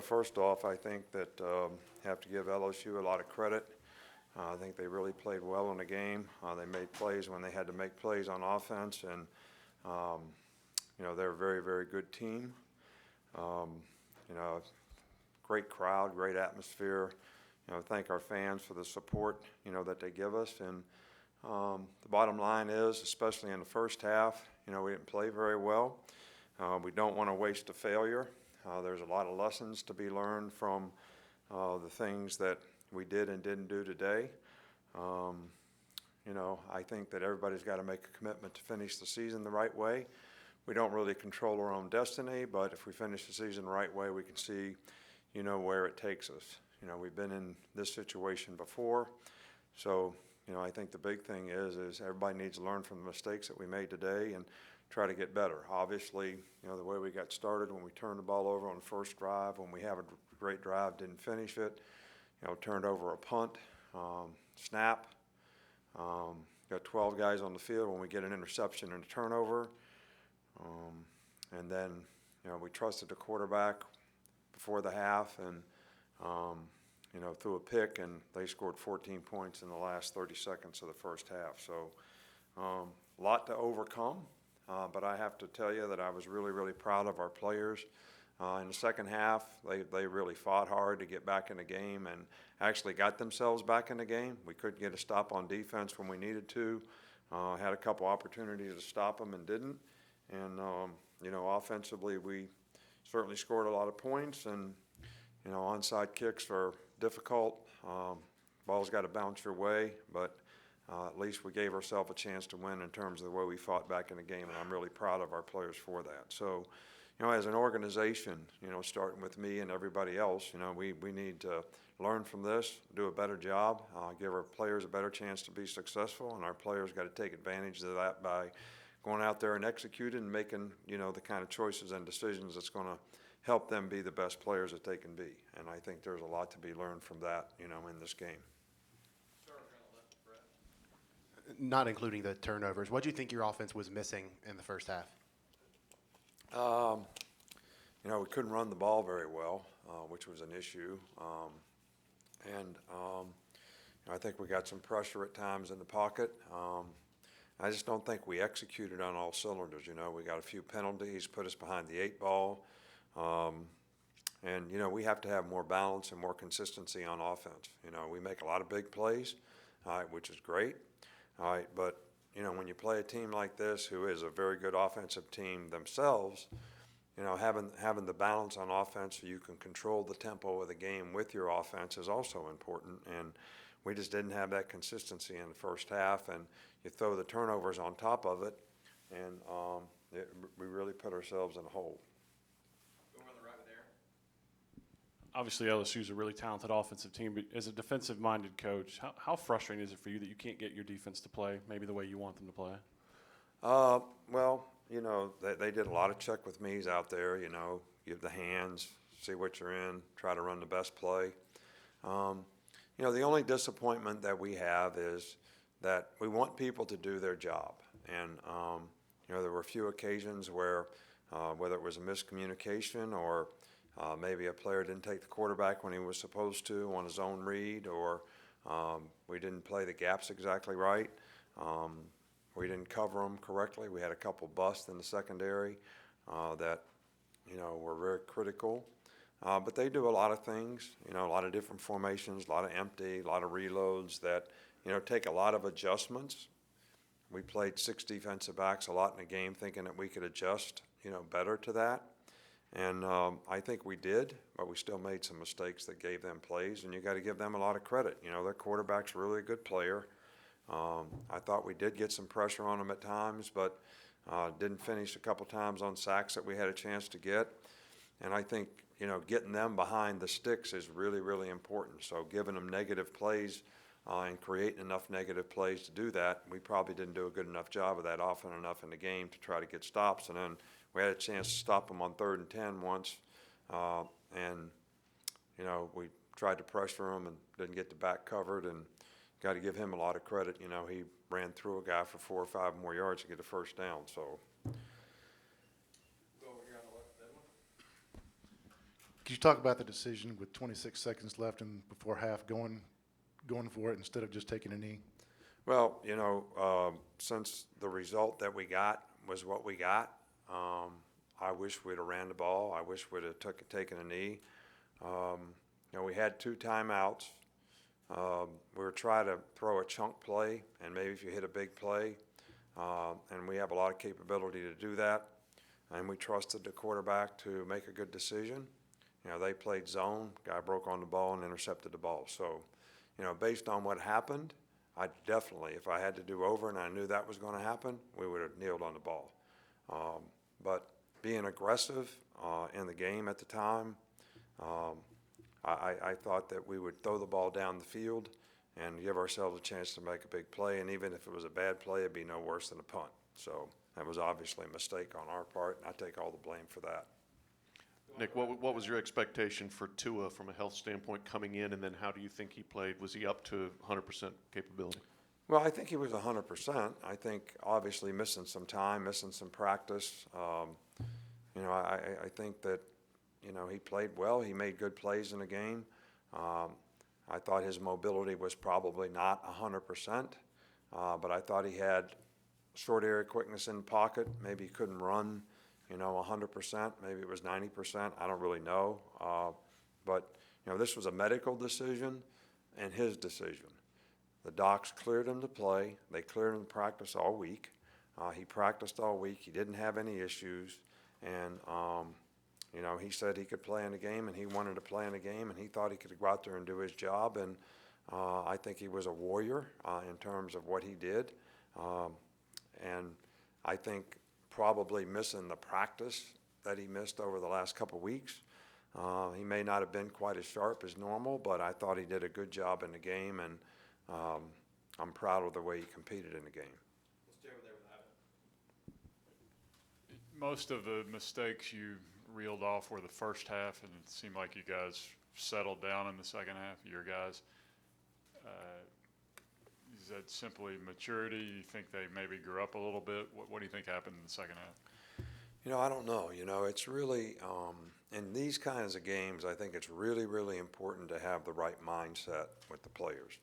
First off, I think that have to give LSU a lot of credit. I think they really played well in the game. They made plays when they had to make plays on offense, and they're a very, very good team. You know, great crowd, great atmosphere. Thank our fans for the support that they give us. And the bottom line is, especially in the first half, we didn't play very well. We don't want to waste a failure. There's a lot of lessons to be learned from the things that we did and didn't do today. I think that everybody's got to make a commitment to finish the season the right way. We don't really control our own destiny, but if we finish the season the right way, we can see, where it takes us. We've been in this situation before, so, I think the big thing is everybody needs to learn from the mistakes that we made today and try to get better. Obviously, the way we got started when we turned the ball over on the first drive, when we have a great drive, didn't finish it, turned over a punt, snap, got 12 guys on the field when we get an interception and a turnover. And then, we trusted the quarterback before the half and, threw a pick, and they scored 14 points in the last 30 seconds of the first half. So a lot to overcome, but I have to tell you that I was really, really proud of our players. In the second half, they really fought hard to get back in the game and actually got themselves back in the game. We couldn't get a stop on defense when we needed to. Had a couple opportunities to stop them and didn't. And, offensively, we certainly scored a lot of points, and, onside kicks are difficult. Ball's got to bounce your way, but at least we gave ourselves a chance to win in terms of the way we fought back in the game, and I'm really proud of our players for that. So, as an organization, starting with me and everybody else, we need to learn from this, do a better job, give our players a better chance to be successful, and our players got to take advantage of that by going out there and executing and making, the kind of choices and decisions that's going to help them be the best players that they can be. And I think there's a lot to be learned from that, in this game. Not including the turnovers, what do you think your offense was missing in the first half? We couldn't run the ball very well, which was an issue. I think we got some pressure at times in the pocket. I just don't think we executed on all cylinders. We got a few penalties, put us behind the 8 ball. We have to have more balance and more consistency on offense. We make a lot of big plays, which is great. But, when you play a team like this, who is a very good offensive team themselves, having the balance on offense so you can control the tempo of the game with your offense is also important. And we just didn't have that consistency in the first half, and you throw the turnovers on top of it, and we really put ourselves in a hole. Obviously, LSU is a really talented offensive team, but as a defensive-minded coach, how frustrating is it for you that you can't get your defense to play maybe the way you want them to play? They did a lot of check with me's out there, give the hands, see what you're in, try to run the best play. The only disappointment that we have is that we want people to do their job. And, there were a few occasions where whether it was a miscommunication or maybe a player didn't take the quarterback when he was supposed to on his own read, or we didn't play the gaps exactly right. We didn't cover them correctly. We had a couple busts in the secondary that, were very critical. But they do a lot of things, a lot of different formations, a lot of empty, a lot of reloads that, take a lot of adjustments. We played 6 defensive backs a lot in the game thinking that we could adjust, better to that. And I think we did, but we still made some mistakes that gave them plays, and you got to give them a lot of credit. Their quarterback's really a good player. I thought we did get some pressure on them at times, but didn't finish a couple times on sacks that we had a chance to get. And I think, getting them behind the sticks is really, really important. So giving them negative plays and creating enough negative plays to do that, we probably didn't do a good enough job of that often enough in the game to try to get stops. And then we had a chance to stop them on 3rd and 10 once, and we tried to pressure him and didn't get the back covered, and got to give him a lot of credit. He ran through a guy for 4 or 5 more yards to get a first down. So Could you talk about the decision with 26 seconds left and before half going for it instead of just taking a knee? Well, since the result that we got was what we got, I wish we'd have ran the ball. I wish we'd have taken a knee. We had 2 timeouts. We were trying to throw a chunk play, and maybe if you hit a big play, and we have a lot of capability to do that, and we trusted the quarterback to make a good decision. They played zone, guy broke on the ball and intercepted the ball. So, based on what happened, I definitely, if I had to do over and I knew that was going to happen, we would have kneeled on the ball. But being aggressive in the game at the time, I thought that we would throw the ball down the field and give ourselves a chance to make a big play. And even if it was a bad play, it'd be no worse than a punt. So that was obviously a mistake on our part, and I take all the blame for that. Nick, what was your expectation for Tua from a health standpoint coming in, and then how do you think he played? Was he up to 100% capability? Well, I think he was 100%. I think obviously missing some time, missing some practice. I think that, he played well. He made good plays in the game. I thought his mobility was probably not 100%, but I thought he had short area quickness in the pocket. Maybe he couldn't run 100%, maybe it was 90%, I don't really know. But this was a medical decision and his decision. The docs cleared him to play. They cleared him to practice all week. He practiced all week. He didn't have any issues. And, he said he could play in the game, and he wanted to play in the game, and he thought he could go out there and do his job. And I think he was a warrior in terms of what he did. And I think probably missing the practice that he missed over the last couple of weeks. He may not have been quite as sharp as normal, but I thought he did a good job in the game, and I'm proud of the way he competed in the game. Most of the mistakes you reeled off were the first half, and it seemed like you guys settled down in the second half, your guys. Is that simply maturity? You think they maybe grew up a little bit? What do you think happened in the second half? I don't know. It's really, in these kinds of games, I think it's really, really important to have the right mindset with the players.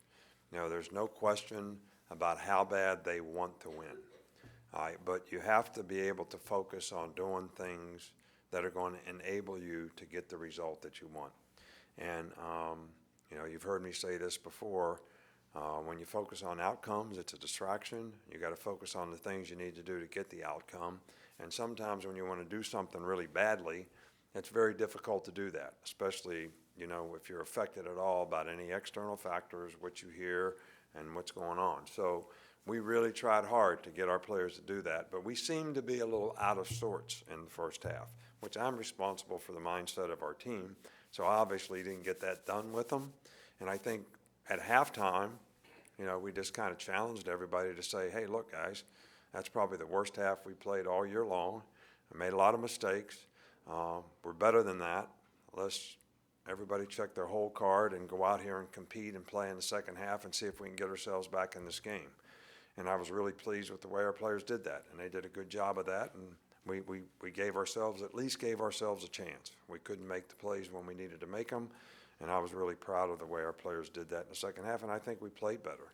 There's no question about how bad they want to win. But you have to be able to focus on doing things that are going to enable you to get the result that you want. And, you've heard me say this before. When you focus on outcomes, it's a distraction. You got to focus on the things you need to do to get the outcome. And sometimes when you want to do something really badly, it's very difficult to do that, especially, if you're affected at all about any external factors, what you hear and what's going on. So we really tried hard to get our players to do that, but we seemed to be a little out of sorts in the first half, which I'm responsible for the mindset of our team. So I obviously didn't get that done with them. And I think at halftime, we just kind of challenged everybody to say, hey, look, guys, that's probably the worst half we played all year long. I made a lot of mistakes. We're better than that. Let's everybody check their whole card and go out here and compete and play in the second half and see if we can get ourselves back in this game. And I was really pleased with the way our players did that, and they did a good job of that. And we gave ourselves, at least gave ourselves a chance. We couldn't make the plays when we needed to make them, and I was really proud of the way our players did that in the second half, and I think we played better.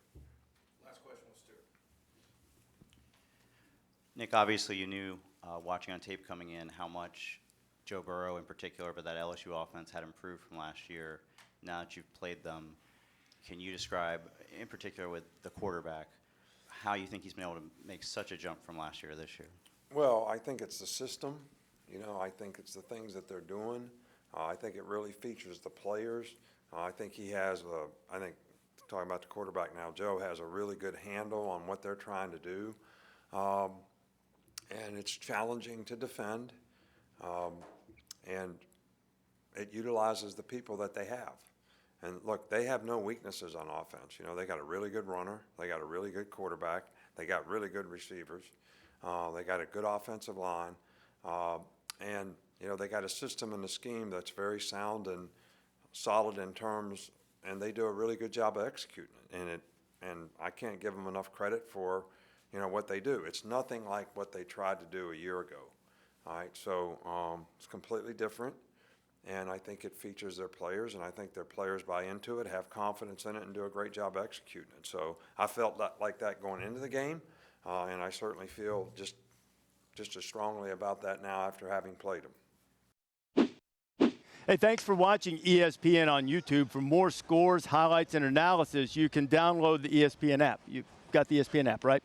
Last question with Stuart. Nick, obviously you knew, watching on tape coming in, how much Joe Burrow in particular, but that LSU offense had improved from last year. Now that you've played them, can you describe, in particular with the quarterback, how you think he's been able to make such a jump from last year to this year? Well, I think it's the system. I think it's the things that they're doing. I think it really features the players. I think he has talking about the quarterback now, Joe has a really good handle on what they're trying to do. And it's challenging to defend. And it utilizes the people that they have. And look, they have no weaknesses on offense. They got a really good runner. They got a really good quarterback. They got really good receivers. They got a good offensive line. And, they got a system and a scheme that's very sound and solid in terms, and they do a really good job of executing it. And I can't give them enough credit for, what they do. It's nothing like what they tried to do a year ago. All right, so it's completely different. and I think it features their players, and I think their players buy into it, have confidence in it, and do a great job executing it. So I felt like that going into the game, and I certainly feel just as strongly about that now after having played them. Hey, thanks for watching ESPN on YouTube. For more scores, highlights, and analysis, you can download the ESPN app. You've got the ESPN app, right?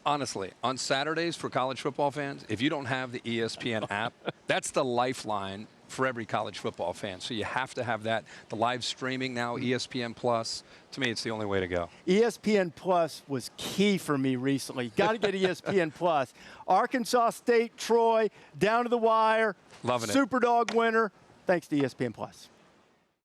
Honestly, on Saturdays for college football fans, if you don't have the ESPN app, that's the lifeline for every college football fan. So you have to have that. The live streaming now, ESPN Plus, to me, it's the only way to go. ESPN Plus was key for me recently. Got to get ESPN Plus. Arkansas State, Troy, down to the wire. Loving it. Superdog winner. Thanks to ESPN Plus.